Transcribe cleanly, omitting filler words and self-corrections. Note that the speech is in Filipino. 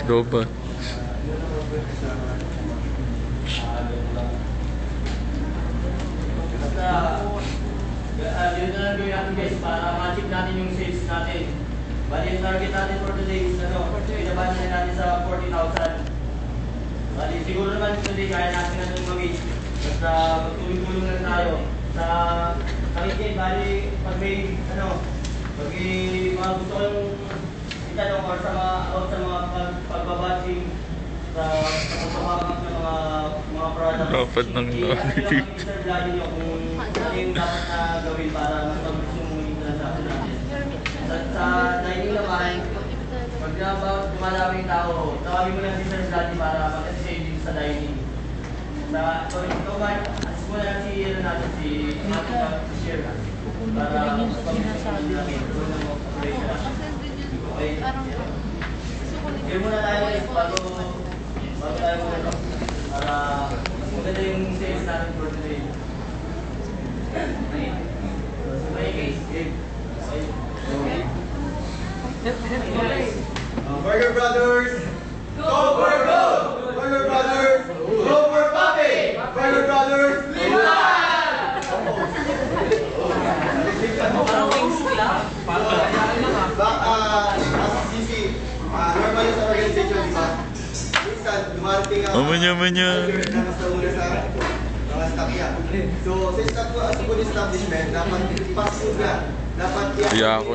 Robot. Yun na lang gawin natin guys para ma-achieve natin yung sales natin. Bali yung target natin for today is pinabahan na natin sa 40,000. Bali siguro naman today kaya natin na itong mag-age. Basta magtulong-tulong lang tayo. Sa weekend, bali pag may pag may mga gusto kong itanong or sa mga pagbabashing sa pagpapakamap ng mga product. Dapat ng I-reserve lagi nyo kung ano yung dapat na gawin para mas yung mga transaction natin. Sa dining naman, pag dumadami yung tao, tawagin mo lang si Sir Zlati para mag-saving sa dining. So ito man, ask mo lang si Share para mas pag-saving namin. Okay. Here muna tayo bago tayo muna para maganda yung sales natin for today. So may case, Burger Brothers! Go Burger! Burger Brothers! Go for Papi! Burger Brothers! parang wings nila. Sisi, normal yung sa organization, di ba? Minsan, dumarating ang Manya. na mas nauna sa mga stokya. So, sa food establishment, dapat fast food na. Dapat Kaya ako